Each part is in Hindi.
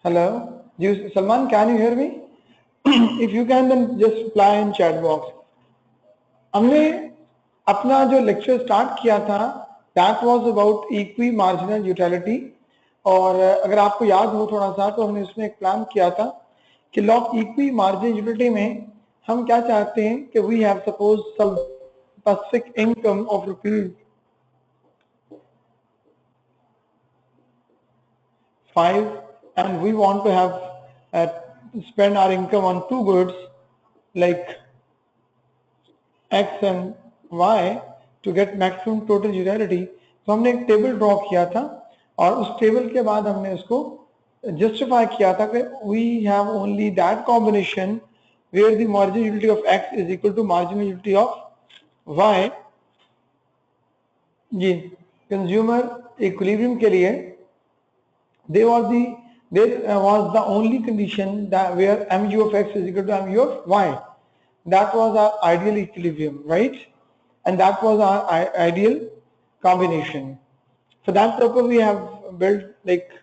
Hello, Salman, can you hear me? If you can, then just reply in chat box. हमने अपना जो लेक्चर स्टार्ट किया था that was about equi marginal utility, और अगर आपको याद हो थोड़ा सा तो हमने उसमें एक प्लान किया था कि law of equi marginal utility में हम क्या चाहते हैं कि we have suppose some specific income of rupees 5 and we want to have spend our income on two goods like x and y to get maximum total utility। तो हमने एक टेबल ड्रॉ किया था और उस टेबल के बाद हमने उसको जस्टिफाई किया था कि we have only that combination where the marginal utility of x is equal to marginal utility of y। जी, कंज्यूमर इक्विलिब्रियम के लिए there was the only condition that where mu of x is equal to mu of y. That was our ideal equilibrium, right? And that was our ideal combination. For that purpose, we have built like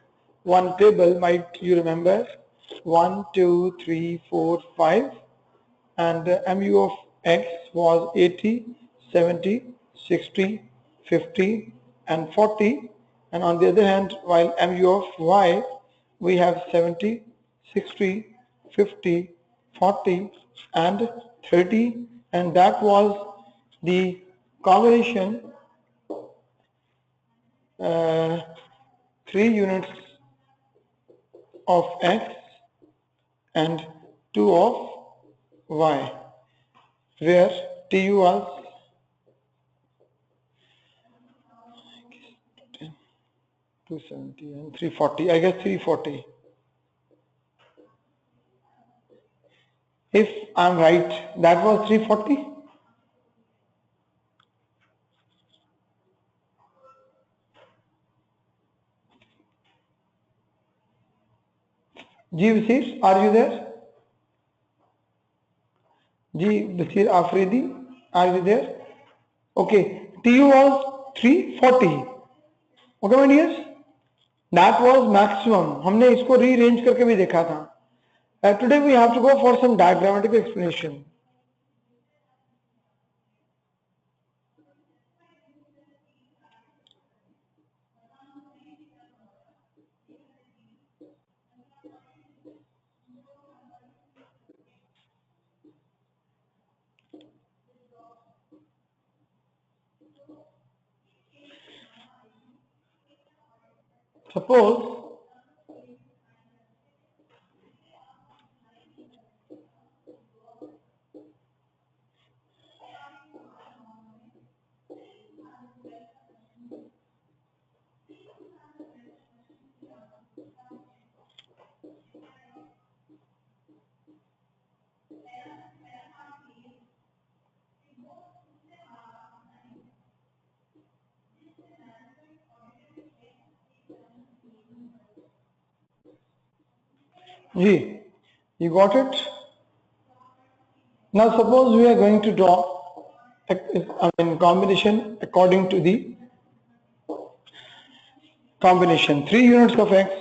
one table. Might you remember? 1, 2, 3, 4, 5, and mu of x was 80, 70, 60, 50, and 40. And on the other hand, while mu of y, we have 70, 60, 50, 40, and 30, and that was the combination 3 units of x and 2 of y, where tu was 270 and 340, I guess 340. If I'm right, that was 340. Ji Basir, are you there? Ji Basir Afridi, are you there? Okay, TU was 340. Okay, my dears, that was maximum. हमने इसको रीअरेंज करके भी देखा था. Today we have to go for some diagrammatic explanation. Suppose G, you got it? Now suppose we are going to draw combination according to the combination 3 units of x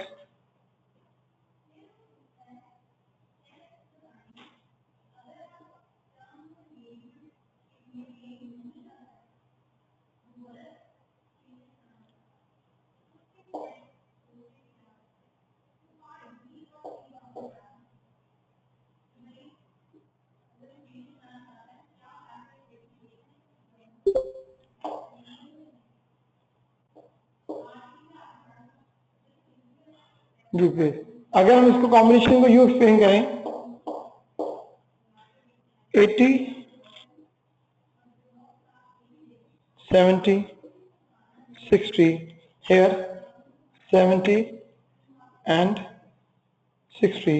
अगर हम इसको कॉम्बिनेशन को यू एक्सप्लेन करें 80, 70, 60, here 70 and 60,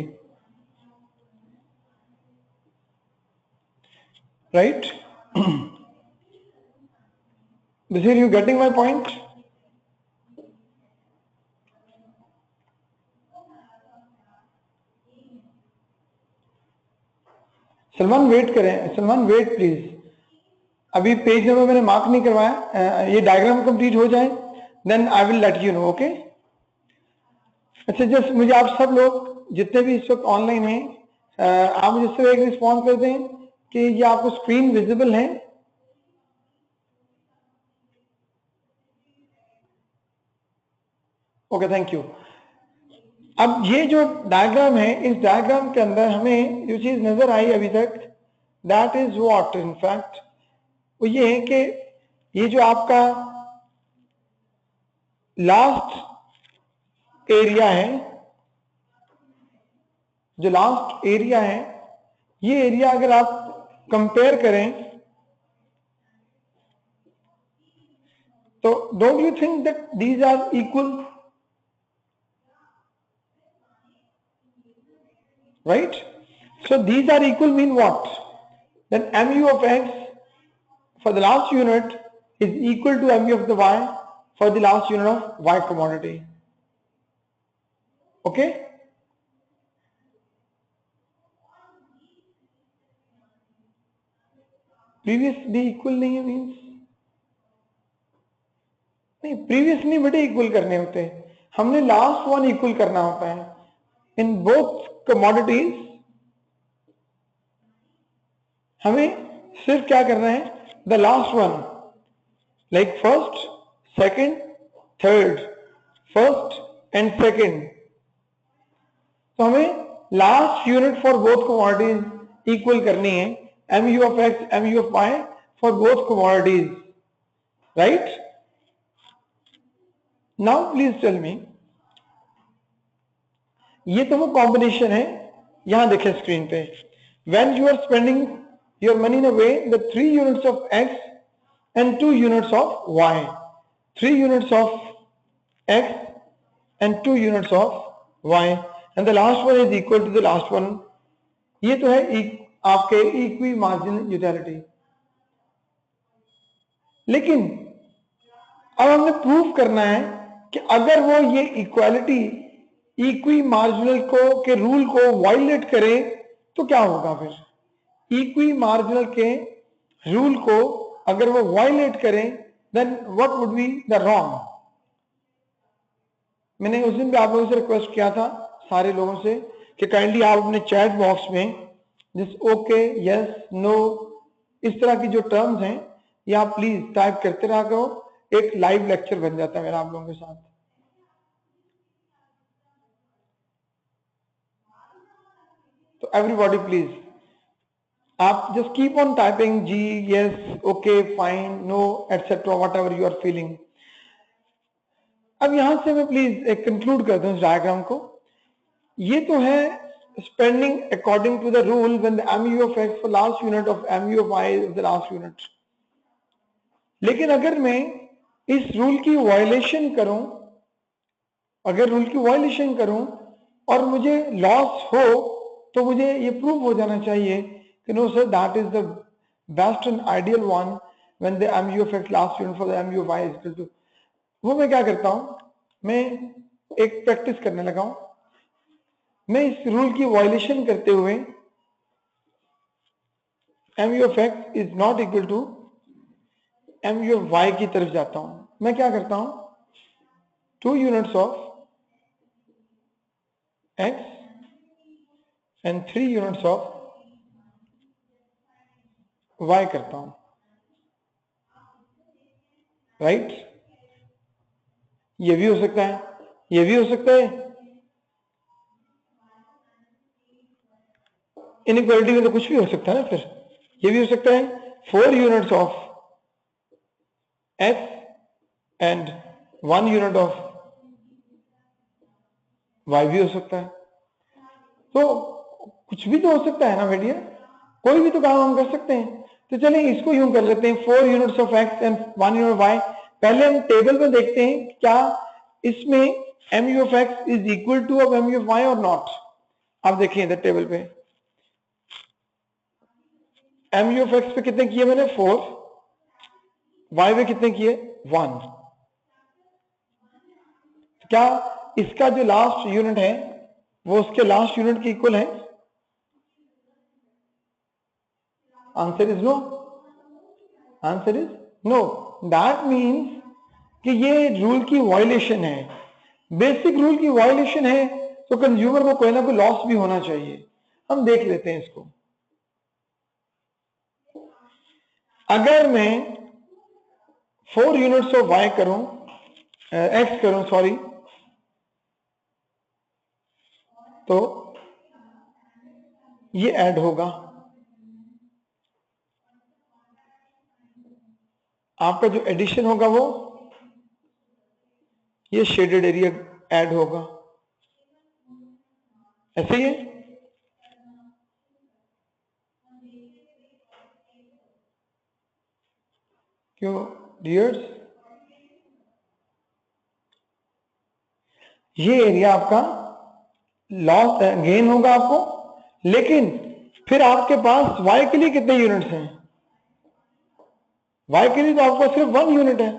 right? This is you getting my point? Salman wait करें, सलमान वेट प्लीज, अभी पेज नंबर मैंने मार्क नहीं करवाया, ये डायग्राम कंप्लीट हो जाए then I will let you know, okay. अच्छा, जस्ट मुझे आप सब लोग जितने भी इस वक्त ऑनलाइन हैं, आप मुझे सिर्फ एक रिस्पॉन्स कर दें कि ये आपको स्क्रीन विजिबल है। Okay, thank you. अब ये जो डायग्राम है, इस डायग्राम के अंदर हमें जो चीज नजर आई अभी तक, दैट इज व्हाट इनफैक्ट, वो ये है कि ये जो आपका लास्ट एरिया है, जो लास्ट एरिया है, ये एरिया अगर आप कंपेयर करें तो don't you think that these are equal, right? So these are equal mean what? Then mu of x for the last unit is equal to mu of the y for the last unit of y commodity. Okay? Previous भी equal नहीं है means नहीं, previous नहीं बेटे equal करने होते हैं, हमने last one equal करना होता है। In both commodities हमें सिर्फ क्या करना है, the last one, like first, second, third, first and second, तो हमें last unit for both commodities equal करनी है, mu of x, mu of y for both commodities, right? Now please tell me, ये तो वो कॉम्बिनेशन है, यहां देखें स्क्रीन पे, when you are spending your money in a way the 3 units of x and 2 units of y, 3 units of x and 2 units of y, and the last one is equal to the last one. ये तो है आपके इक्वी मार्जिनल यूटिलिटी। लेकिन अब हमने प्रूव करना है कि अगर वो ये इक्वालिटी इक्वी मार्जिनल को के रूल को वायलेट करे तो क्या होगा फिर। इक्वी मार्जिनल के रूल को अगर वो वायलेट करें then what would be the wrong. मैंने उस दिन भी आप लोगों से रिक्वेस्ट किया था सारे लोगों से कि काइंडली आप अपने चैट बॉक्स में जिस ओके, यस, नो, इस तरह की जो टर्म्स हैं ये आप प्लीज टाइप करते रहा करो, एक लाइव लेक्चर बन जाता है मेरा आप लोगों के साथ। तो एवरीबॉडी प्लीज आप जस्ट कीप ऑन टाइपिंग जी, yes, okay, fine, no, etcetera, whatever you are feeling. अब यहां से मैं प्लीज एक कंक्लूड कर दूं इस डायग्राम को। ये तो है spending according to the rule when the mu of x for last unit of mu of y is the last unit। लेकिन अगर मैं इस रूल की वायलेशन करूं, अगर रूल की वायलेशन करूं और मुझे लॉस हो तो मुझे ये प्रूव हो जाना चाहिए कि no sir that is the best and ideal one when the mu of x last unit for the mu of y is equal to। वो मैं क्या करता हूं, मैं एक प्रैक्टिस करने लगा हूं, मैं इस रूल की वायलेशन करते हुए mu of x is not equal to mu of y की तरफ जाता हूं। मैं क्या करता हूं, 2 units of x and 3 units of y करता हूं, राइट? ये भी हो सकता है, ये भी हो सकता है। इनइक्वालिटी में तो कुछ भी हो सकता है ना, फिर ये भी हो सकता है 4 units of x and 1 unit of y भी हो सकता है। तो कुछ भी तो हो सकता है ना भैया, कोई भी तो काम हम कर सकते हैं। तो चलिए इसको यूं कर लेते हैं, 4 units of x and 1 unit of y। पहले हम टेबल में देखते हैं क्या इसमें mu of x is equal to of mu of y और नॉट। आप देखिए इधर टेबल पे mu of x पे कितने किए मैंने, 4, y पे कितने किए, 1। क्या इसका जो लास्ट यूनिट है वो उसके लास्ट यूनिट के इक्वल है? Answer is no, answer is no. That means कि ये रूल की वायलेशन है, बेसिक रूल की वायलेशन है, तो कंज्यूमर को कोई ना कोई लॉस भी होना चाहिए। हम देख लेते हैं इसको। अगर मैं 4 यूनिट्स ऑफ वाई करूं, एक्स करूं सॉरी, तो ये ऐड होगा, आपका जो एडिशन होगा वो ये शेडेड एरिया ऐड होगा, ऐसे ही है। क्यों डियर्स, ये एरिया आपका लॉस गेन होगा आपको, लेकिन फिर आपके पास वाई के लिए कितने यूनिट्स हैं? वाई के लिए तो आपको सिर्फ 1 यूनिट है,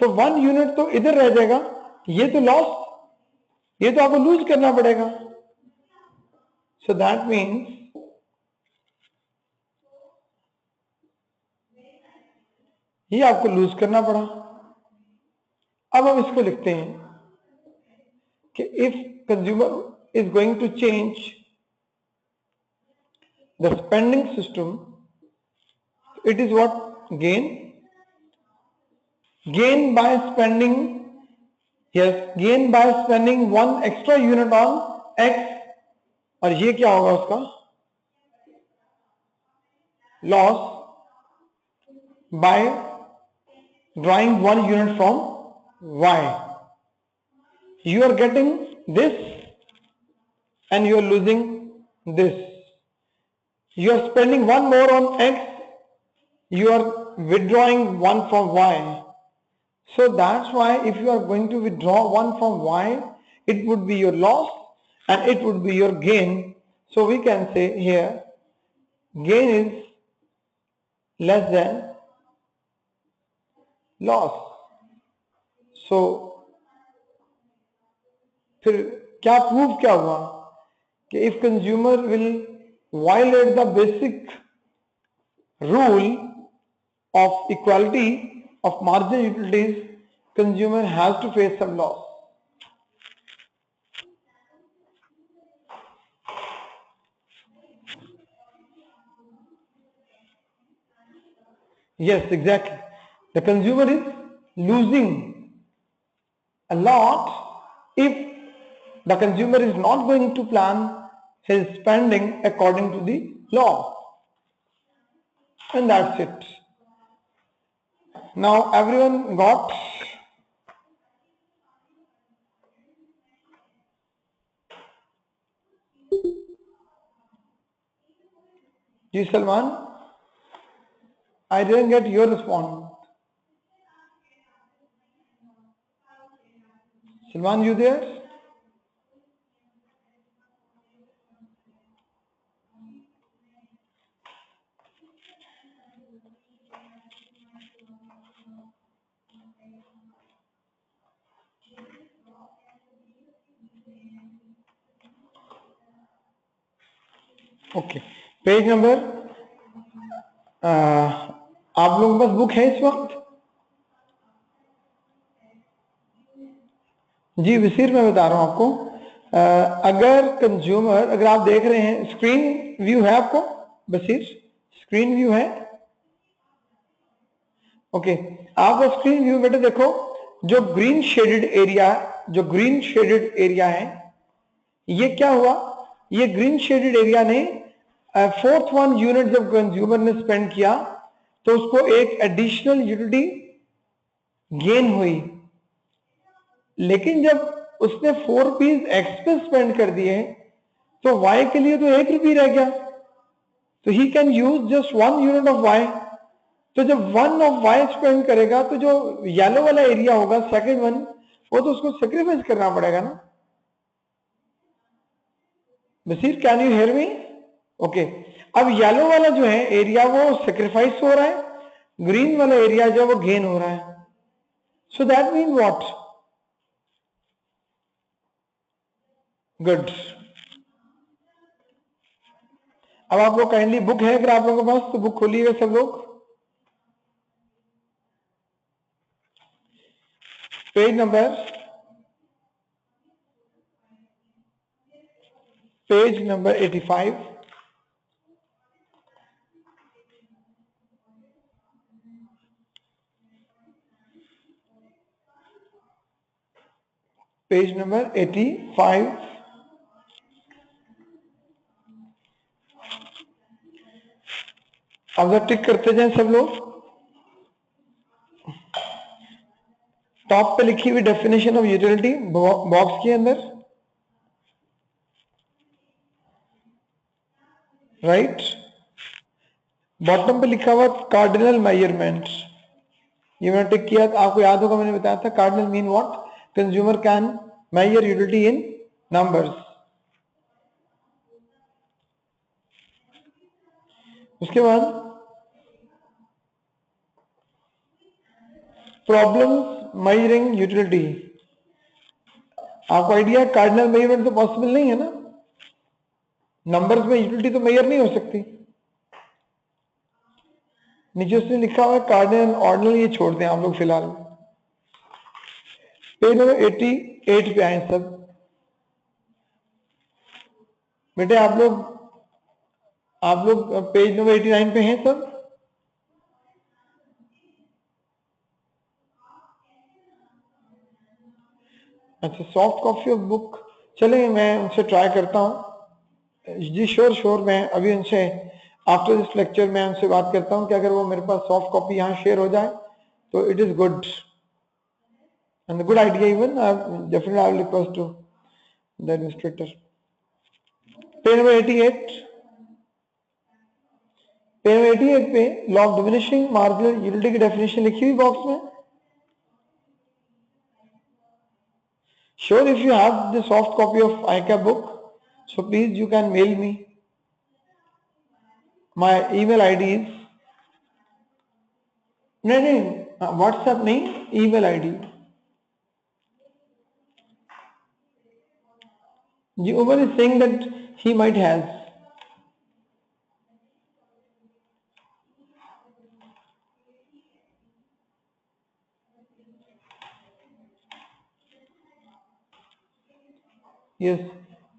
तो 1 यूनिट तो इधर रह जाएगा, ये तो लॉस, ये तो आपको लूज करना पड़ेगा। सो दैट मीन्स ये आपको लूज करना पड़ा। अब हम इसको लिखते हैं कि if consumer is going to change the spending system, it is what? Gain by spending, yes, gain by spending 1 extra unit on x, और ये क्या होगा उसका loss by drawing 1 unit from y. You are getting this and you are losing this. You are spending 1 more on x, you are withdrawing 1 from y. So that's why if you are going to withdraw 1 from y, it would be your loss and it would be your gain. So we can say here gain is less than loss. So फिर क्या प्रूफ क्या हुआ कि if consumer will violate the basic rule of equality of marginal utilities, consumer has to face some loss. Yes, exactly. The consumer is losing a lot if the consumer is not going to plan his spending according to the law. And that's it. Now everyone got? Ji Salman, I didn't get your response. Salman, you there? Okay, page number, आप लोगों के पास बुक है इस वक्त? जी वसीर, मैं बता रहा हूं आपको, अगर कंज्यूमर, अगर आप देख रहे हैं, स्क्रीन व्यू है आपको बसीर? स्क्रीन व्यू है? ओके, आप स्क्रीन व्यू बेटे देखो, जो ग्रीन शेडेड एरिया, जो ग्रीन शेडेड एरिया है, ये क्या हुआ? ये ग्रीन शेडेड एरिया ने 4th 1 यूनिट जब कंज्यूमर ने स्पेंड किया तो उसको एक एडिशनल यूटिलिटी गेन हुई, लेकिन जब उसने 4 रुपीज एक्स पे स्पेंड कर दिए तो वाई के लिए तो 1 रुपी रह गया, तो he can use just 1 unit of y. तो जब 1 ऑफ वाई स्पेंड करेगा तो जो येलो वाला एरिया होगा सेकंड वन, वो तो उसको सेक्रीफाइस करना पड़ेगा ना। Basir, can you hear me? Okay, अब येलो वाला जो है एरिया वो सेक्रीफाइस हो रहा है, ग्रीन वाला एरिया जो वो गेन हो रहा है। So that mean what? Good. अब आप लोग काइंडली, बुक है अगर आप लोगों के पास तो बुक खोलिएगा सब लोग। Page number 85, page number 85। अब जब टिक करते जाएं सब लोग, टॉप पे लिखी हुई डेफिनेशन ऑफ यूटिलिटी बॉक्स के अंदर, राइट। बॉटम पे लिखा हुआ कार्डिनल मेजरमेंट, ये मैंने टिक किया। आपको याद होगा मैंने बताया था cardinal mean what, consumer can measure utility in numbers. उसके बाद प्रॉब्लम्स मेजरिंग यूटिलिटी। आपको आइडिया कार्डिनल मेजरमेंट तो पॉसिबल नहीं है ना, नंबर्स में यूटिलिटी तो मेजर नहीं हो सकती। नीचे उसने लिखा हुआ है कार्डिनल ऑर्डिनल, ये छोड़ दें आप लोग फिलहाल। पेज नंबर 88 पे आए सब बेटे, आप लोग पेज नंबर 89 पे हैं सब। अच्छा, सॉफ्ट कॉपी ऑफ बुक, चलेंगे मैं उनसे ट्राई करता हूँ। जी श्योर, मैं अभी उनसे आफ्टर दिस लेक्चर मैं उनसे बात करता हूँ कि अगर वो मेरे पास सॉफ्ट कॉपी यहाँ शेयर हो जाए तो it is good and a good idea even. Definitely I will request to the administrator. Page number 88, page number 88 पे law of diminishing marginal utility की डेफिनेशन लिखी हुई बॉक्स में। Sure, if you have the soft copy of ICAP book, so please you can mail me. My email ID is, नहीं WhatsApp नहीं, email ID। Ji Umar is saying that he might has। Yes,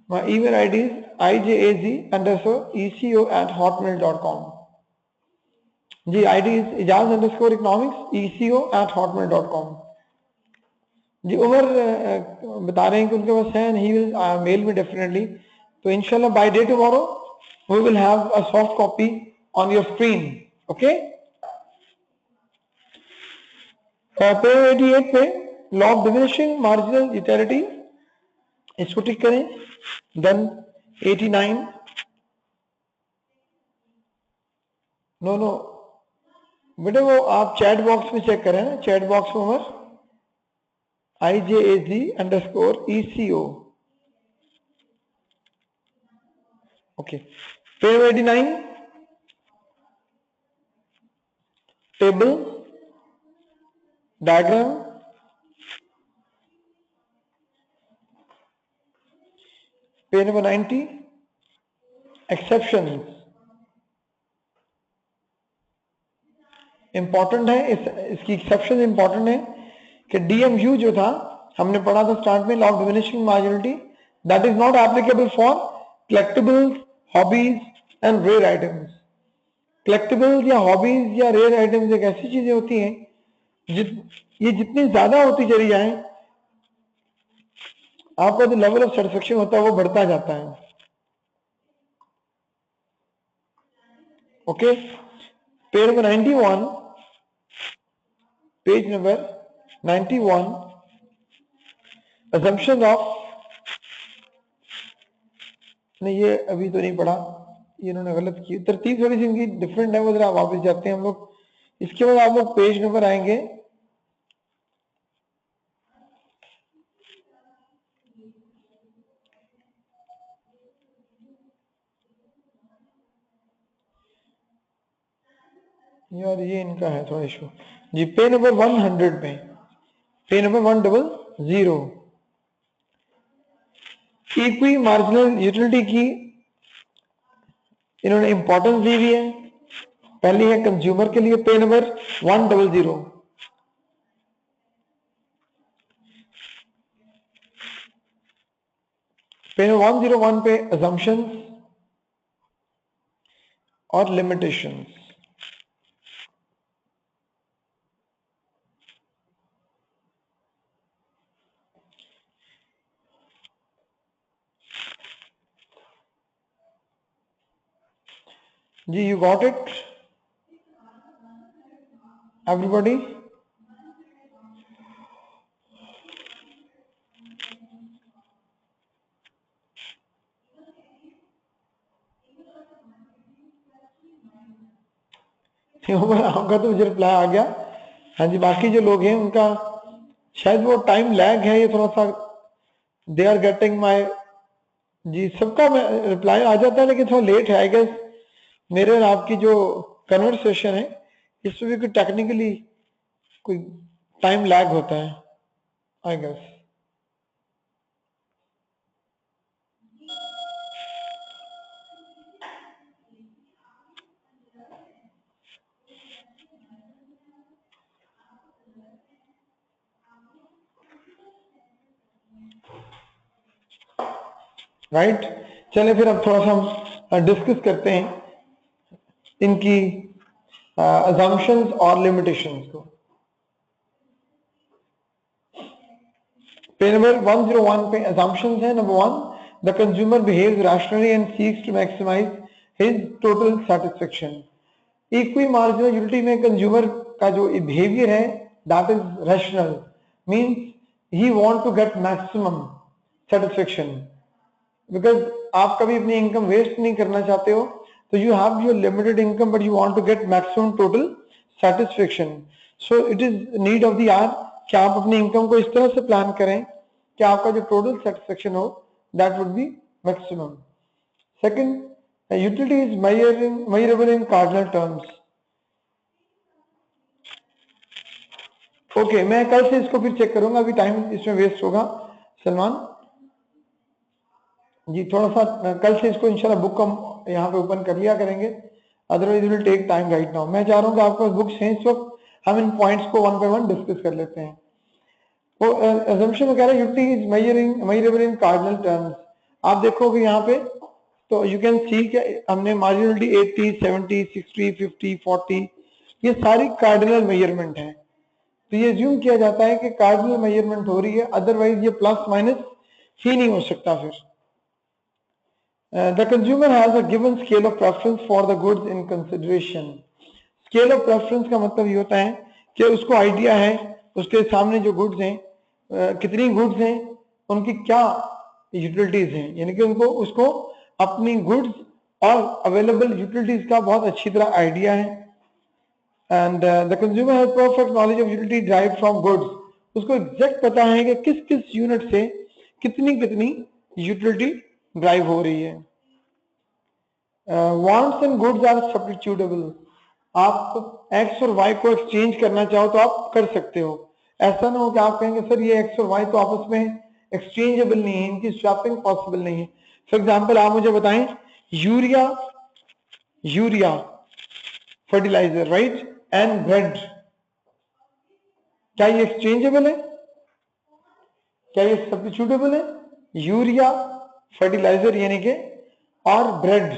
my email ID is ijaz_eco@hotmail.com। Ji ID is ijaz_economics@hotmail.com। जी उमर बता रहे हैं कि उनके पास है, he will mail me definitely. तो इंशाल्लाह by day tomorrow we will have a soft copy on your screen. Okay, page 88 पे law of diminishing marginal utility, इसको टिक करें। देन 89, नो बेटे वो आप चैट बॉक्स में चेक करें ना, चैट बॉक्स में Umar IJAZ_ECO। Okay, page 89 table diagram, page number 90 exception. Important है इसकी एक्सेप्शन इंपॉर्टेंट है कि DMU जो था हमने पढ़ा था स्टार्ट में, law of diminishing marginality, that is not applicable for collectibles, hobbies and rare items. Collectibles या हॉबीज या रेयर आइटम्स एक ऐसी चीजें होती हैं ये जितनी ज्यादा होती चली जाए आपका जो लेवल ऑफ सेटिस्फेक्शन होता है वो बढ़ता जाता है। Okay, page number 91, page number 91 assumption of, नहीं ये अभी तो नहीं पढ़ा, ये इन्होंने गलत की, तरतीब थोड़ी सी इनकी डिफरेंट है, वो जरा वापस जाते हैं हम लोग। इसके बाद आप लोग पेज नंबर आएंगे यार, ये इनका है थोड़ा इशू जी। पेज नंबर 100 पे, page number 100 equi marginal utility की इन्होंने इंपॉर्टेंस दी हुई है। पहली है कंज्यूमर के लिए, पेज नंबर 100। पेज 101 पे assumptions और limitations। Ji, you got it everybody? आपका तो मुझे रिप्लाई आ गया। हाँ जी, बाकी जो लोग हैं उनका शायद वो टाइम लैग है, ये थोड़ा सा दे आर गेटिंग माई, जी सबका रिप्लाई आ जाता है लेकिन थोड़ा लेट है आई गेस। मेरे और आपकी जो कन्वर्सेशन है इसमें भी कोई टेक्निकली कोई टाइम लैग होता है आई गेस। राइट, चले फिर अब थोड़ा सा हम डिस्कस करते हैं इनकी assumptions और limitations को। पेज नंबर 101 पे assumptions है। Number 1, the consumer behaves rationally and seeks to maximize his total satisfaction। Equi marginal utility में कंज्यूमर का जो बिहेवियर है that is rational, means he want to get maximum satisfaction, because आप कभी अपनी इनकम वेस्ट नहीं करना चाहते हो, तो you have your limited income but you want to get maximum total satisfaction. So it is need of the hour कि आप अपनी इनकम को इस तरह से प्लान करें कि आपका जो टोटल सेटिस्फेक्शन हो that would be maximum. Second, utility is measurable in cardinal terms। Okay, मैं कल से इसको फिर चेक करूंगा, अभी टाइम इसमें वेस्ट होगा। सलमान जी थोड़ा सा कल से इसको इंशाल्लाह बुक हम यहाँ पे ओपन कर लिया करेंगे, otherwise will take time right now. मैं चाह रहा हूँ कि आपके पास बुक्स हैं इस वक्त, हम इन पॉइंट्स को वन बाय वन डिस्कस कर लेते हैं। वो assumption में कह रहा है utility is measurable in cardinal terms। आप देखोगे यहाँ पे तो यू कैन सी कि हमने मार्जिनलिटी 80, 70, 60, 50, 40 ये सारी कार्डिनल मेजरमेंट है। तो ये ज्यूम किया जाता है कि कार्डिनल मेजरमेंट हो रही है, अदरवाइज ये प्लस माइनस ही नहीं हो सकता। फिर the consumer has a given scale of preference for the goods in consideration. Scale of preference का मतलब ये होता है कि उसको आइडिया है उसके सामने जो गुड्स हैं, कितनी गुड्स हैं, उनकी क्या यूटिलिटीज हैं, यानी कि उनको उसको अपनी गुड्स और अवेलेबल यूटिलिटीज का बहुत अच्छी तरह आइडिया है। And the consumer has perfect knowledge of utility drive from goods. उसको एग्जैक्ट पता है कि किस किस यूनिट से कितनी कितनी यूटिलिटी ड्राइव हो रही है। Wants and goods are substitutable. आप एक्स और वाई को एक्सचेंज करना चाहो तो आप कर सकते हो। ऐसा ना हो कि आप कहेंगे सर ये एक्स और वाई तो आपस में एक्सचेंजेबल नहीं है, इनकी स्वैपिंग पॉसिबल नहीं है। फॉर एग्जाम्पल आप मुझे बताएं urea fertiliser right and bread, क्या ये एक्सचेंजेबल है, क्या ये सब्स्टिट्यूटेबल है? यूरिया फर्टिलाइजर यानी कि और ब्रेड,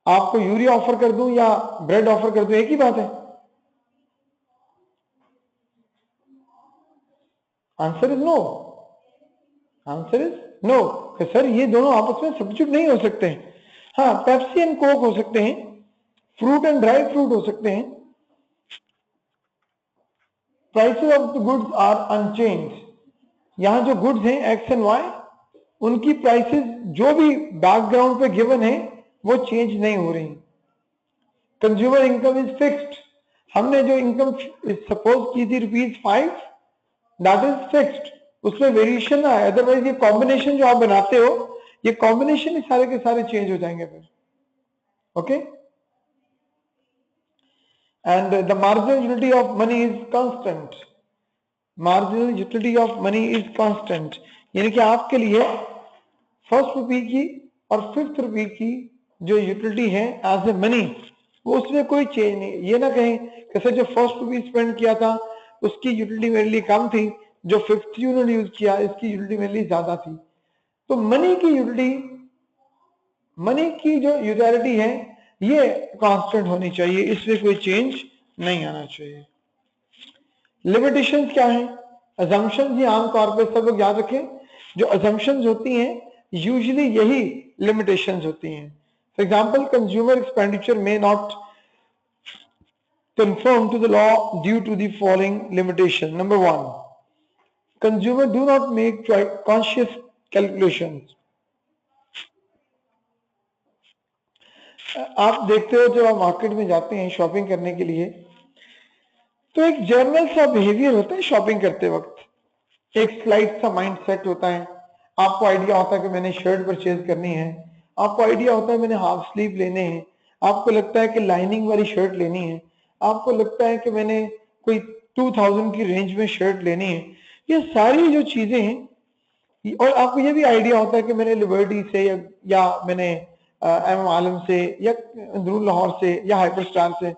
आपको यूरिया ऑफर कर दूं या ब्रेड ऑफर कर दूं एक ही बात है। Answer is no, answer is no. Sir ये दोनों आपस में सब्स्टिट्यूट नहीं हो सकते हैं। हाँ, पेप्सी एंड कोक हो सकते हैं, फ्रूट एंड ड्राई फ्रूट हो सकते हैं। Prices of the goods are unchanged. यहां जो गुड्स हैं एक्स एंड वाई, उनकी प्राइसेस जो भी बैकग्राउंड पे गिवन है वो चेंज नहीं हो रही। Consumer income is fixed. हमने जो इनकम सपोज की थी ₹5, दैट इज फिक्स्ड, उसमें वेरिएशन ना है। अदरवाइज ये कॉम्बिनेशन जो आप बनाते हो, ये कॉम्बिनेशन ही सारे के सारे चेंज हो जाएंगे फिर। Okay, and the marginal utility of money is constant. Marginal utility of money is constant, यानी कि आपके लिए फर्स्ट रुपी की और फिफ्थ रुपी की जो यूटिलिटी है एज ए मनी, वो उसमें कोई चेंज नहीं। ये ना कहें कि सर जो फर्स्ट रुपी स्पेंड किया था उसकी यूटिलिटी मेरे लिए कम थी, जो फिफ्थ यूनिट यूज किया इसकी यूटिलिटी मेरे लिए ज्यादा थी। तो मनी की यूटिलिटी, मनी की जो यूटिलिटी है ये कांस्टेंट होनी चाहिए, इसमें कोई चेंज नहीं आना चाहिए। लिमिटेशंस क्या है? अजम्पशंस, ये आमतौर पे सब लोग याद रखें, जो अजम्पशंस होती हैं यूजुअली यही लिमिटेशंस होती हैं। For example, consumer expenditure may not conform to the law due to the following limitation. Number one, consumer do not make conscious calculations. आप देखते हो जब आप मार्केट में जाते हैं शॉपिंग करने के लिए, तो एक जनरल सा बिहेवियर होता है शॉपिंग करते वक्त, एक स्लाइड सा माइंड सेट होता है। आपको आइडिया होता है कि मैंने शर्ट परचेज करनी है, आपको आइडिया होता है मैंने हाफ स्लीव लेने हैं, आपको लगता है कि लाइनिंग वाली शर्ट लेनी है, आपको लगता है कि मैंने कोई 2000 की रेंज में शर्ट लेनी है। ये सारी जो चीजें हैं, और आपको ये भी आइडिया होता है कि मैंने लिबर्टी से या मैंने एम आलम से या अंदरून लाहौर से या हाइपर स्टार से,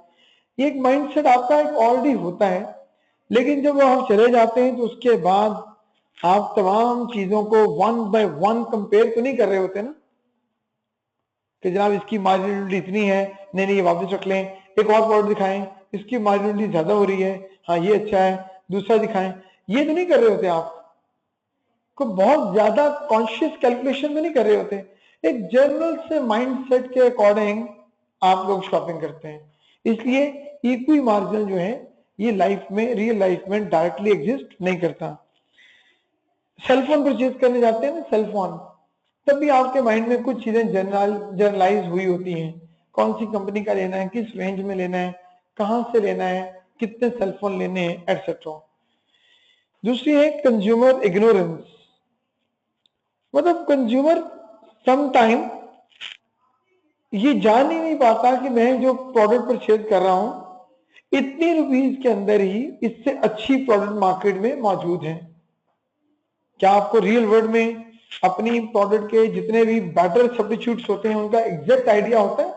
ये एक माइंडसेट आपका एक ऑलरेडी होता है। लेकिन जब आप चले जाते हैं तो उसके बाद आप तमाम चीजों को वन बाय वन कंपेयर तो नहीं कर रहे होते ना, कि जनाब इसकी मार्जिनलिटी इतनी है, नहीं ये वापस रख लें, एक और प्रोडक्ट दिखाएं, इसकी मार्जिनलिटी ज्यादा हो रही है, हाँ ये अच्छा है, दूसरा दिखाएं। ये तो नहीं कर रहे होते, आप को बहुत ज्यादा कॉन्शियस कैलकुलेशन में नहीं कर रहे होते, एक जनरल से माइंडसेट के अकॉर्डिंग आप लोग शॉपिंग करते हैं। इसलिए इक्वी मार्जिन जो है ये लाइफ में, रियल लाइफ में डायरेक्टली एग्जिस्ट नहीं करता। सेलफोन परचेज करने जाते हैं ना, सेलफोन, तब भी आपके माइंड में कुछ चीजें जनरलाइज हुई होती हैं, कौन सी कंपनी का लेना है, किस रेंज में लेना है, कहां से लेना है, कितने सेलफोन लेने हैं, एटसेट्रा। दूसरी है कंज्यूमर इग्नोरेंस, मतलब कंज्यूमर सम टाइम ये जान ही नहीं पाता कि मैं जो प्रोडक्ट परचेज कर रहा हूं इतनी रुपीस के अंदर ही इससे अच्छी प्रोडक्ट मार्केट में मौजूद है। क्या आपको रियल वर्ल्ड में अपनी प्रोडक्ट के जितने भी बेटर सब्स्टिट्यूट्स होते हैं उनका एग्जैक्ट आइडिया होता है?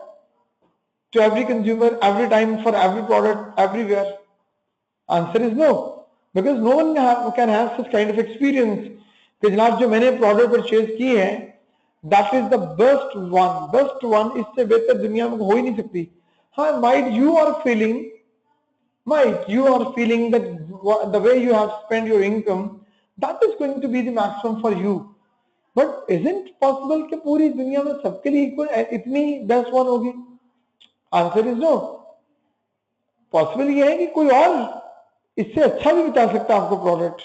To every consumer, every time, for every product, everywhere? Answer is no, because no one can have such kind of experience कि जनाब जो मैंने प्रोडक्ट परचेज की है that is the best one, इससे बेहतर दुनिया में हो ही नहीं सकती। हाँ, might you are feeling that the way you have spent your income, that is going to be the maximum for you, but isn't possible कि पूरी दुनिया में सबके लिए इक्वल इतनी बेस्ट वन होगी? Answer is no. पॉसिबल ये है कि कोई और इससे अच्छा भी बता सकता है आपको प्रोडक्ट।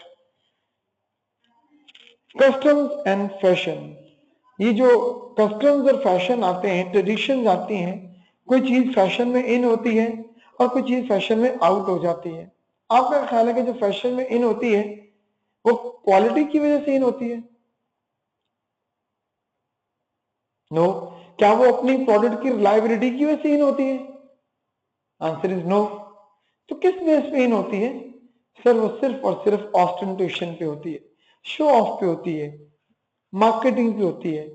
कस्टम्स एंड फैशन, ये जो कस्टम्स और फैशन आते हैं, ट्रेडिशंस आती हैं, कोई चीज फैशन में इन होती है और कोई चीज फैशन में आउट हो जाती है। आपका ख्याल है कि जो फैशन में इन होती है वो क्वालिटी की वजह से इन होती है? नो। क्या वो अपनी प्रोडक्ट की रिलायबिलिटी की वजह से इन होती है? Answer is no. तो किस बेस पे इन होती है? सर वो सिर्फ और सिर्फ ऑस्टेंटेशन पे होती है, शो ऑफ पे होती है, मार्केटिंग पे होती है,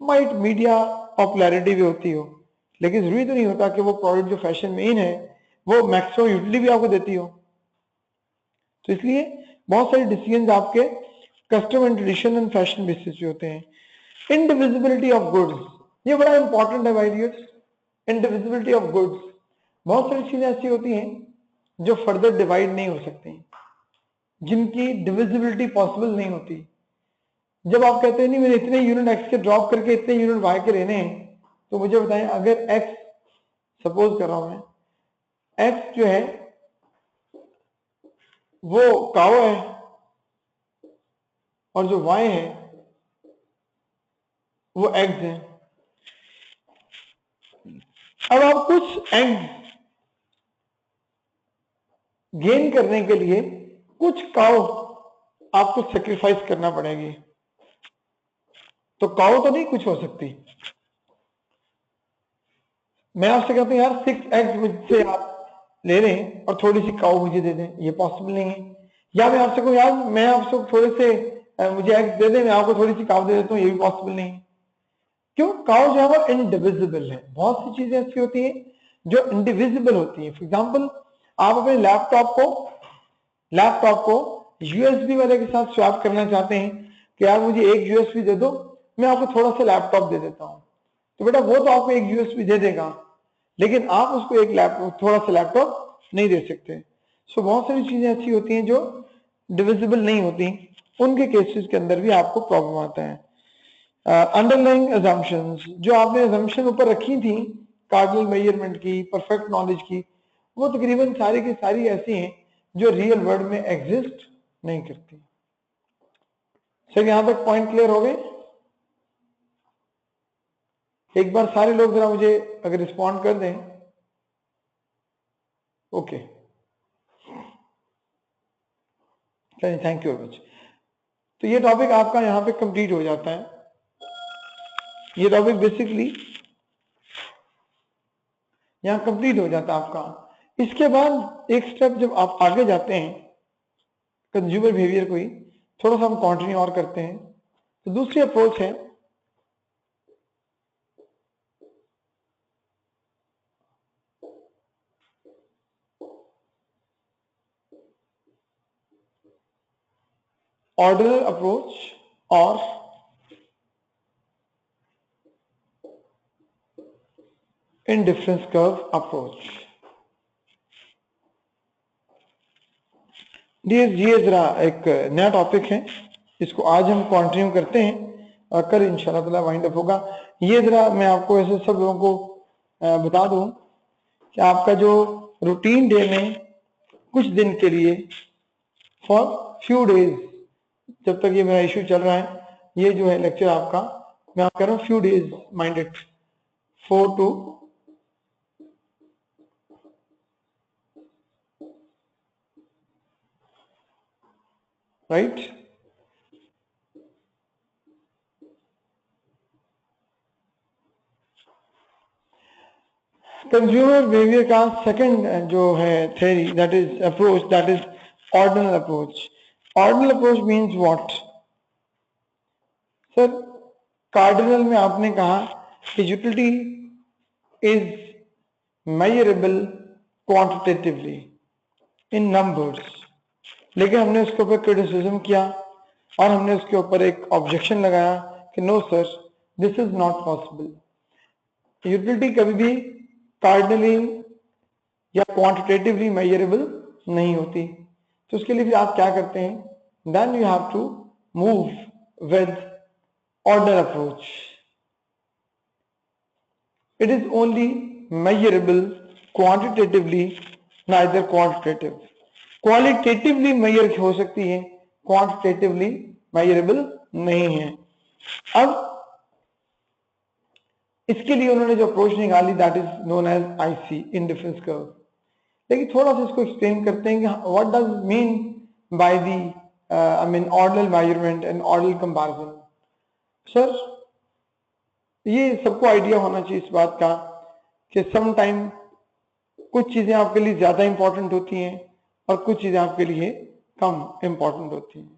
माइट मीडिया पॉपुलैरिटी भी होती हो, लेकिन जरूरी तो नहीं होता कि वो प्रोडक्ट जो फैशन में इन है वो मैक्सिमम यूटिलिटी भी आपको देती हो। तो इसलिए बहुत सारे डिसीजंस आपके custom and tradition and fashion basis पे होते हैं। इंडिविजिबिलिटी ऑफ गुड्स, ये बड़ा इंपॉर्टेंट है भाई डियर्स। इंडिविजिबिलिटी ऑफ गुड्स, बहुत सारी चीजें ऐसी होती हैं जो फर्दर डिवाइड नहीं हो सकती, जिनकी डिविजिबिलिटी पॉसिबल नहीं होती। जब आप कहते हैं नहीं मैंने इतने यूनिट एक्स के ड्रॉप करके इतने यूनिट वाई के लेने हैं, तो मुझे बताएं अगर एक्स, सपोज कर रहा हूं मैं, एक्स जो है वो काउ है और जो वाई है वो एग्स है। अब आप कुछ एग्स गेन करने के लिए कुछ काउ आपको सेक्रीफाइस करना पड़ेगी, तो काउ तो नहीं कुछ हो सकती। मैं आपसे कहता हूं यार 6 एग्स मुझसे आप ले लें और थोड़ी सी काउ मुझे दे दें, ये पॉसिबल नहीं है। या मैं आपसे कहूं यार मैं आपसे थोड़े से मुझे एग्स दे दें, मैं आपको थोड़ी सी काउ दे देता हूं, ये भी पॉसिबल नहीं है। क्यों? काउ जो है वो इंडिविजिबल है। बहुत सी चीजें ऐसी होती हैं जो इंडिविजिबल होती है। फॉर एग्जाम्पल, आप अपने लैपटॉप को यूएसबी वाले के साथ स्वैप करना चाहते हैं कि यार मुझे एक यूएसबी दे दो, मैं आपको थोड़ा सा लैपटॉप दे देता हूं, तो बेटा वो तो आपको एक यूएसबी दे देगा, लेकिन आप उसको एक लैपटॉप, थोड़ा सा लैपटॉप नहीं दे सकते। सो बहुत सारी चीजें ऐसी होती हैं जो डिविजिबल नहीं होती, उनके केसेस के अंदर भी आपको प्रॉब्लम आता है। अंडरलाइंग अजम्पशंस, जो आपने अजम्पशन ऊपर रखी थी कार्डिनल मेजरमेंट की, परफेक्ट नॉलेज की, वो तकरीबन सारी की सारी ऐसी हैं जो रियल वर्ल्ड में एग्जिस्ट नहीं करती। सर यहां तक पॉइंट क्लियर हो गए? एक बार सारे लोग जरा मुझे अगर रिस्पॉन्ड कर दें। Okay, thank you very much. तो ये टॉपिक आपका यहाँ पे कंप्लीट हो जाता है। ये टॉपिक बेसिकली यहाँ कंप्लीट हो जाता है आपका। इसके बाद एक स्टेप जब आप आगे जाते हैं कंज्यूमर बिहेवियर को ही थोड़ा सा हम कंटिन्यू और करते हैं, तो दूसरी अप्रोच है ऑर्डरल अप्रोच और इंडिफरेंस कर्व अप्रोच। ये जरा एक नया टॉपिक है, इसको आज हम कंटिन्यू करते हैं और कल इंशाल्लाह ताला वाइंड अप होगा। ये जरा मैं आपको ऐसे सब लोगों को बता दूं कि आपका जो रूटीन डे में कुछ दिन के लिए फॉर फ्यू डेज, जब तक ये मेरा इशू चल रहा है, ये जो है लेक्चर आपका मैं आप कह रहा हूँ few days minded 4 to right. Consumer behaviour का सेकंड जो है theory, that is approach, that is ordinal approach. Ordinal approach means what? Sir cardinal में आपने कहा कि utility is measurable quantitatively in numbers, लेकिन हमने उसके ऊपर क्रिटिसिज्म किया और हमने उसके ऊपर एक ऑब्जेक्शन लगाया कि no sir, this is not possible. Utility कभी भी कार्डिनली या क्वांटिटेटिवली मेजरेबल नहीं होती। तो उसके लिए भी आप क्या करते हैं? Then you have to move with order approach. It is only measurable quantitatively, neither quantitative. Qualitatively measure हो सकती है, क्वांटिटेटिवली मेजरेबल नहीं है। अब इसके लिए उन्होंने जो अप्रोच निकाली that is known as IC, indifference curve. लेकिन थोड़ा सा इसको एक्सप्लेन करते हैं कि what does mean by the I mean ordinal measurement and ordinal comparison. Sir ये सबको आइडिया होना चाहिए इस बात का कि सम टाइम कुछ चीजें आपके लिए ज्यादा इंपॉर्टेंट होती हैं और कुछ चीजें आपके लिए कम इंपॉर्टेंट होती हैं।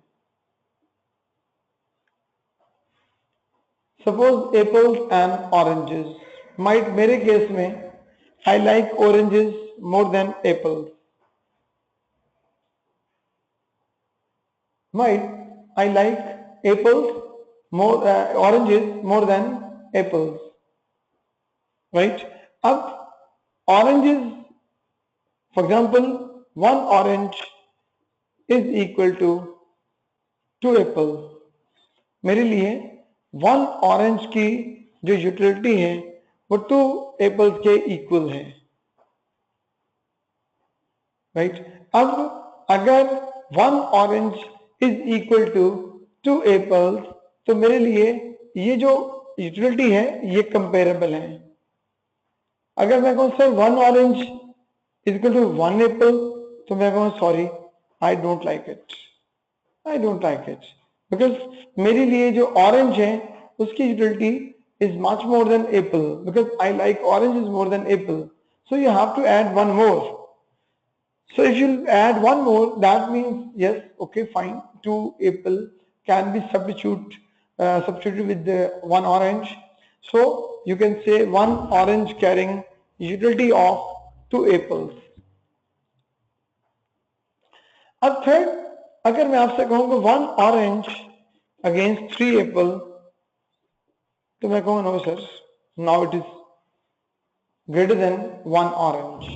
Suppose apples and oranges, might मेरे केस में I like oranges more than apples, might I like apples more, oranges more than apples, right? अब oranges, for example, one orange is equal to 2 apples. मेरे लिए one orange की जो यूटिलिटी है वो 2 apples के इक्वल है, राइट? अब अगर one orange is equal to 2 apples, तो मेरे लिए ये जो यूटिलिटी है ये कंपेरेबल है। अगर मैं कहूँ sir 1 orange is equal to 1 apple, तो मैं कहूँ sorry, I don't like it, I don't like it, because मेरे लिए जो ऑरेंज है उसकी utility is much more than apple, because I like orange is more than apple, so you have to add one more. So if you add one more, that means yes, okay, fine. 2 apple can be substituted with the 1 orange. So you can say 1 orange carrying utility of 2 apples. अब थर्ड अगर मैं आपसे कहूंगा 1 ऑरेंज अगेंस्ट 3 एप्पल, तो मैं कहूँ no sir, now it is greater than 1 orange,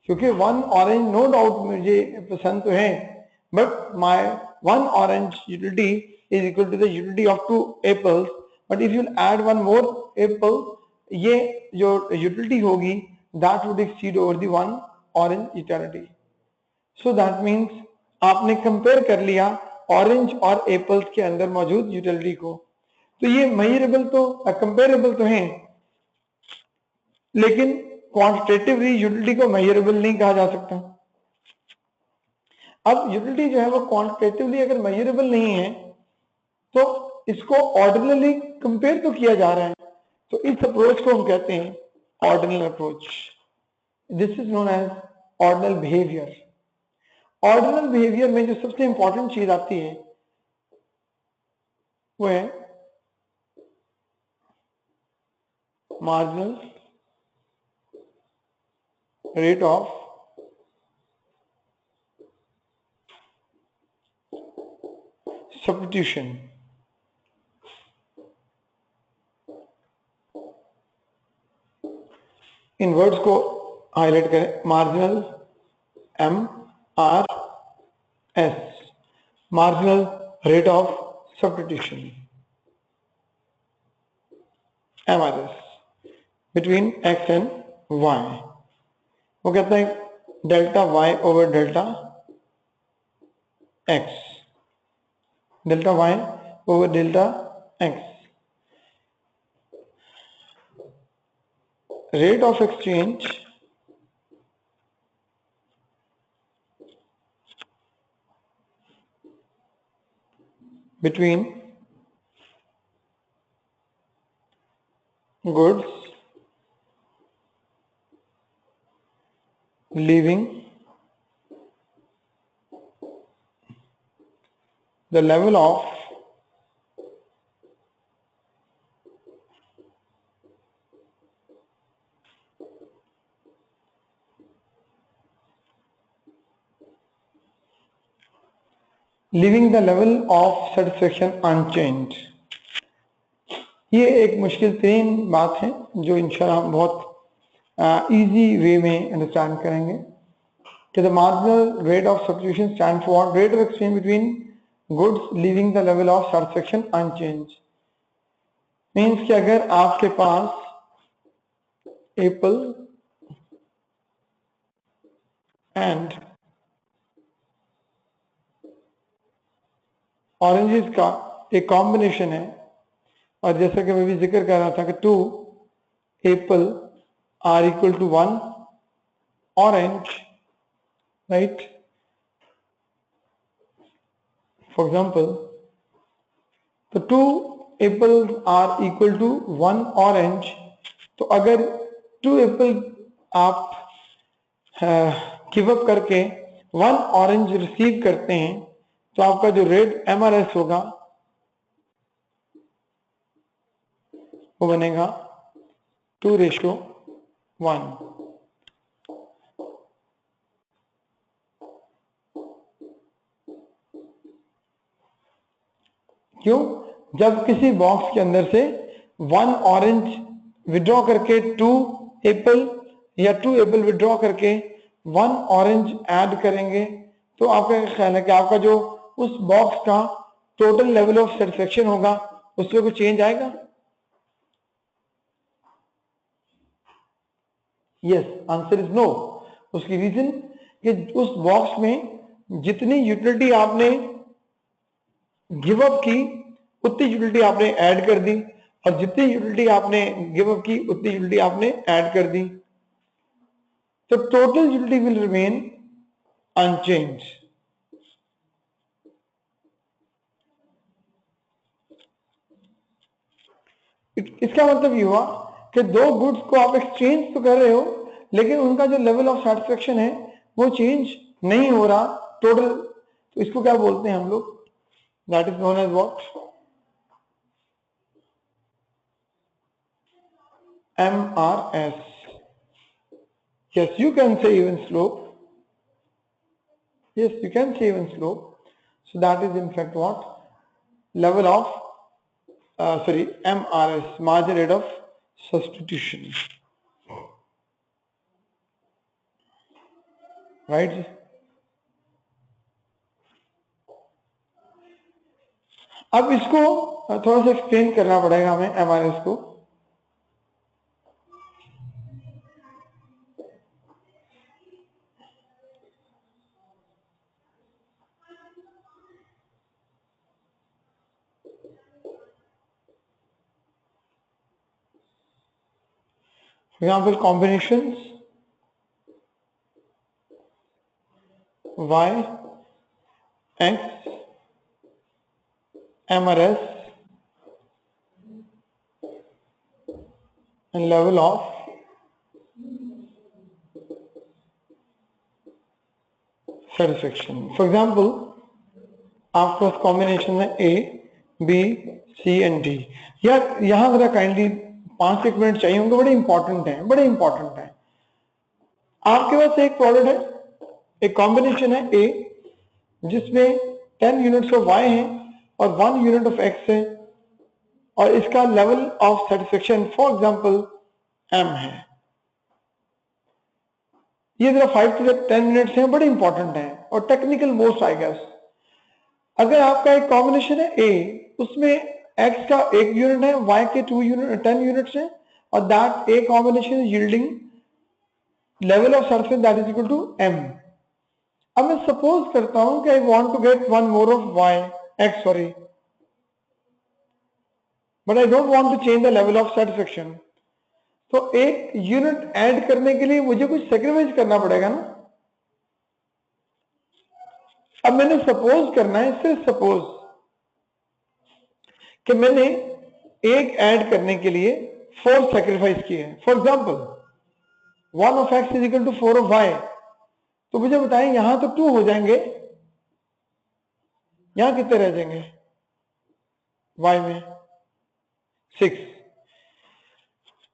क्योंकि 1 ऑरेंज नो डाउट मुझे पसंद तो है, but my 1 orange utility is equal to the utility of 2 apples, but if you add 1 more apple, ये जो यूटिलिटी होगी that would exceed over the 1 orange utility. So that means आपने कंपेयर कर लिया ऑरेंज और एप्पल्स के अंदर मौजूद यूटिलिटी को। तो ये मेजरेबल तो कंपेरेबल तो हैं, लेकिन क्वांटिटेटिवली यूटिलिटी को मेजरेबल नहीं कहा जा सकता। अब यूटिलिटी जो है वो क्वांटिटेटिवली अगर मेजरेबल नहीं है तो इसको ऑर्डिनली कंपेयर तो किया जा रहा है, तो इस अप्रोच को हम कहते हैं ordinal approach. This is known as ordinal behaviour. Ordinal behaviour में जो सबसे इंपॉर्टेंट चीज आती है वो है मार्जिनल रेट ऑफ सब्स्टिट्यूशन। इन वर्ड्स को हाईलाइट करें, marginal MRS, marginal rate of substitution, MRS between x and y। वो कहता है delta y over delta x, delta y over delta x, rate of exchange between goods leaving the level of leaving the level of satisfaction unchanged। ये एक मुश्किल तरीन बात है जो इंशाल्लाह हम बहुत इजी वे में अंडरस्टैंड करेंगे कि the marginal rate of substitution stand for rate of exchange between goods leaving the level of satisfaction unchanged. Means कि अगर आपके पास एप्पल एंड ऑरेंजेस का एक कॉम्बिनेशन है, और जैसा कि मैं भी जिक्र कर रहा था कि 2 apple are equal to 1 orange, right, for example, तो 2 apple are equal to 1 orange, तो अगर 2 एप्पल आप गिव अप करके 1 ऑरेंज रिसीव करते हैं तो आपका जो रेट MRS होगा वो बनेगा 2:1। क्यों? जब किसी बॉक्स के अंदर से 1 ऑरेंज विड्रॉ करके 2 एप्पल या 2 एप्पल विड्रॉ करके 1 ऑरेंज ऐड करेंगे, तो आपका ख्याल है कि आपका जो उस बॉक्स का टोटल लेवल ऑफ सेटिस्फेक्शन होगा उसमें कुछ चेंज आएगा? Yes, answer is no. उसकी रीजन कि उस बॉक्स में जितनी यूटिलिटी आपने गिव अप की उतनी यूटिलिटी आपने ऐड कर दी, और जितनी यूटिलिटी आपने गिव अप की उतनी यूटिलिटी आपने ऐड कर दी, तो total utility will remain unchanged. इसका मतलब ये हुआ कि 2 गुड्स को आप एक्सचेंज तो कर रहे हो, लेकिन उनका जो लेवल ऑफ सेटिस्फेक्शन है वो चेंज नहीं हो रहा टोटल। तो इसको क्या बोलते हैं हम लोग? That is known as what? MRS। Yes, you can say even slope. Yes, you can say even slope. So that is in fact what? Level of MRS, margin rate of substitution. Right? अब इसको थोड़ा सा एक्सप्लेन करना पड़ेगा हमें MRS को. For example, combinations Y, X, MRS and level of satisfaction. For example, आपके पास कॉम्बिनेशन है A, B, C and D. यार यहाँ जरा काइंडली 5-1 मिनट चाहिए होंगे, बड़े इंपॉर्टेंट हैं, बड़े इंपॉर्टेंट हैं. आपके पास एक प्रोडक्ट है, एक कॉम्बिनेशन है A जिसमें 10 यूनिट्स ऑफ Y है और 1 यूनिट ऑफ X है और इसका level of satisfaction for example M है. ये जरा 5 to 10 मिनट्स हैं, बड़े इंपॉर्टेंट हैं और टेक्निकल मोस्ट आई गेस. अगर आपका एक कॉम्बिनेशन है A, उसमें X का 1 यूनिट है, Y के 10 यूनिट्स हैं और that A combination is yielding level of surface that is equal to M. अब मैं सपोज करता हूं कि I want to get one more of X, but I don't want to change the level of satisfaction. तो एक यूनिट ऐड करने के लिए मुझे कुछ सेक्रीफाइस करना पड़ेगा ना. अब मैंने सपोज करना है, सिर्फ सपोज कि मैंने एक ऐड करने के लिए 4 सेक्रीफाइस किए हैं. For example 1 of X is equal to 4 of Y. तो मुझे बताएं यहां तो 2 हो जाएंगे, यहां कितने रह जाएंगे Y में? 6.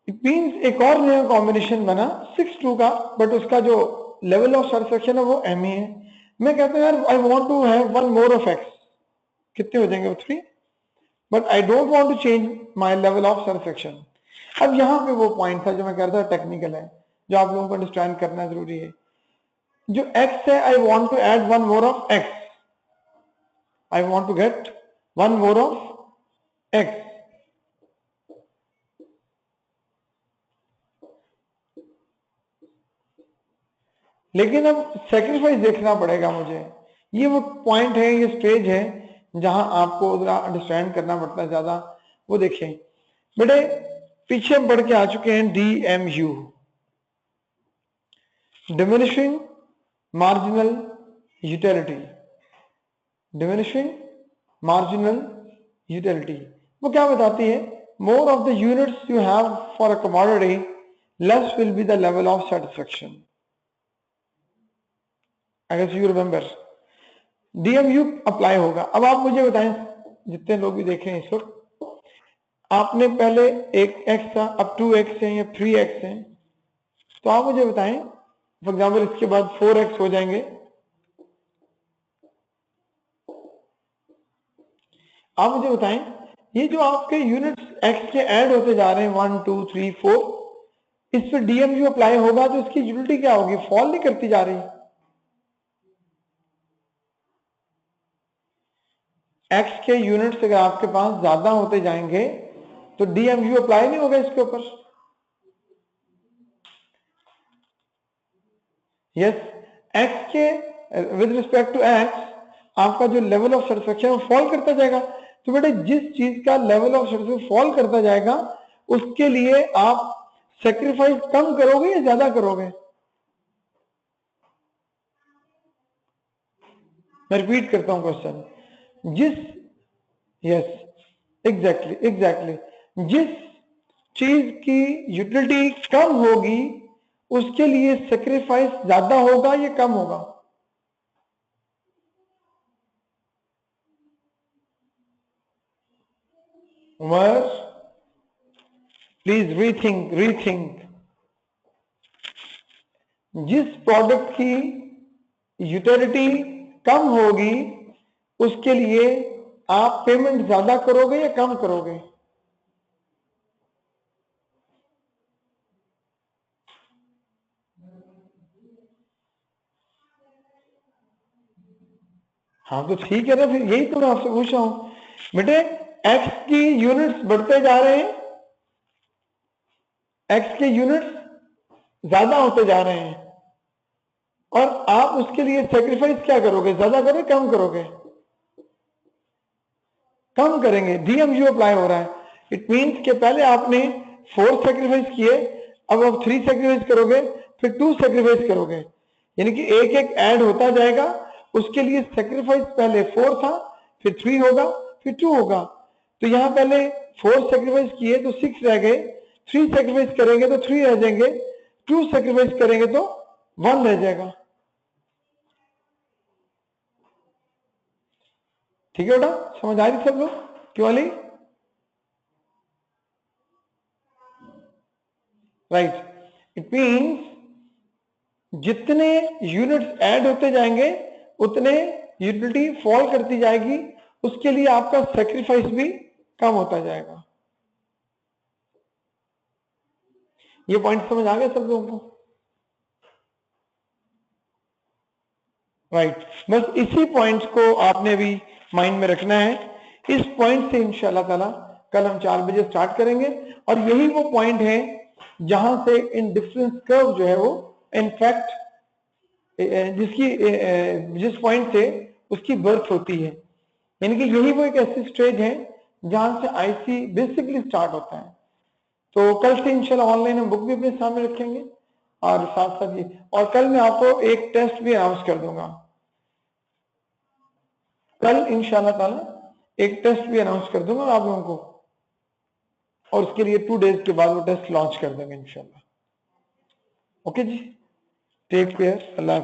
इट मीन्स एक और नया कॉम्बिनेशन बना 6-2 का, बट उसका जो लेवल ऑफ सेटिस्फेक्शन है वो M ही है. मैं कहता हूं यार I want to have one more of X. कितने हो जाएंगे वो? 3. But I don't want to change my level of satisfaction. अब यहां पे वो पॉइंट था जो मैं कह रहा था टेक्निकल है, जो आप लोगों को अंडरस्टैंड करना जरूरी है. जो X है, I want to add one more of X. I want to get one more of X. लेकिन अब सेक्रीफाइस देखना पड़ेगा मुझे. ये वो पॉइंट है, ये स्टेज है जहां आपको अंडरस्टैंड करना पड़ता है ज्यादा. वो देखें बेटे, पीछे हम बढ़ के आ चुके हैं DMU, diminishing marginal utility. Diminishing marginal utility वो क्या बताती है? More of the units you have for a commodity, less will be the level of satisfaction. अगर यू रिमेंबर, DMU अप्लाई होगा. अब आप मुझे बताएं, जितने लोग भी देख रहे हैं इस वक्त, आपने पहले एक X था, अब 2X है या 3X है. तो आप मुझे बताएं, फॉर एग्जाम्पल इसके बाद 4X हो जाएंगे. आप मुझे बताएं, ये जो आपके यूनिट्स X के ऐड होते जा रहे हैं 1, 2, 3, 4, इस पर DMU अप्लाई होगा तो इसकी यूटिलिटी क्या होगी? फॉल नहीं करती जा रही. X के यूनिट्स अगर आपके पास ज्यादा होते जाएंगे तो DMU अप्लाई नहीं होगा इसके ऊपर. यस, X के विद रिस्पेक्ट टू X आपका जो लेवल ऑफ सेटिस्फेक्शन है फॉल करता जाएगा. तो बेटे जिस चीज का लेवल ऑफ सेटिस्फेक्शन फॉल करता जाएगा उसके लिए आप सेक्रीफाइस कम करोगे या ज्यादा करोगे? मैं रिपीट करता हूं क्वेश्चन. एग्जैक्टली जिस चीज की यूटिलिटी कम होगी उसके लिए सेक्रीफाइस ज्यादा होगा या कम होगा? Umar please rethink. जिस प्रोडक्ट की यूटिलिटी कम होगी उसके लिए आप पेमेंट ज्यादा करोगे या कम करोगे? हाँ तो ठीक है ना, फिर यही तो मैं आपसे पूछ रहा हूं बेटे। एक्स की यूनिट्स बढ़ते जा रहे हैं, एक्स के यूनिट्स ज्यादा होते जा रहे हैं, और आप उसके लिए सेक्रीफाइस क्या करोगे? ज्यादा करोगे कम करोगे? कम करेंगे। डीएमयू अप्लाई हो रहा है। इट मींस कि पहले आपने 4 सेक्रीफाइस किए, अब आप 3 सेक्रीफाइस करोगे, फिर 2 सेक्रीफाइस करोगे, यानी कि एक एक ऐड होता जाएगा। उसके लिए सेक्रीफाइस पहले 4 था, फिर 3 होगा, फिर 2 होगा। तो यहां पहले 4 सेक्रीफाइस किए तो 6 रह गए, 3 सेक्रीफाइस करेंगे तो 3 रह जाएंगे, 2 सेक्रीफाइस करेंगे तो 1 रह जाएगा। ठीक है बेटा, समझ आ रही सब लोग क्यों वाली? राइट। इट मीन्स जितने यूनिट्स ऐड होते जाएंगे उतने यूटिलिटी फॉल करती जाएगी, उसके लिए आपका सेक्रीफाइस भी कम होता जाएगा। ये पॉइंट समझ आ गया सब लोगों को? राइट। बस इसी पॉइंट्स को आपने भी माइंड में रखना है। इस पॉइंट से इंशाल्लाह ताला कल हम 4 बजे स्टार्ट करेंगे, और यही वो पॉइंट है जहां से इन डिफरेंस कर्व जो है वो इनफैक्ट जिस पॉइंट से उसकी बर्थ होती है, यानी कि यही वो एक ऐसी स्टेज है जहां से आईसी बेसिकली स्टार्ट होता है। तो कल से इंशाल्लाह ऑनलाइन हम बुक भी अपने सामने रखेंगे, और साथ साथ ये, और कल मैं आपको एक टेस्ट भी अनाउंस कर दूंगा। कल इंशाल्लाह ताला एक टेस्ट भी अनाउंस कर दूंगा आप लोगों को, और उसके लिए 2 डेज के बाद वो टेस्ट लॉन्च कर देंगे इंशाल्लाह। ओके जी, टेक केयर, अल्लाह।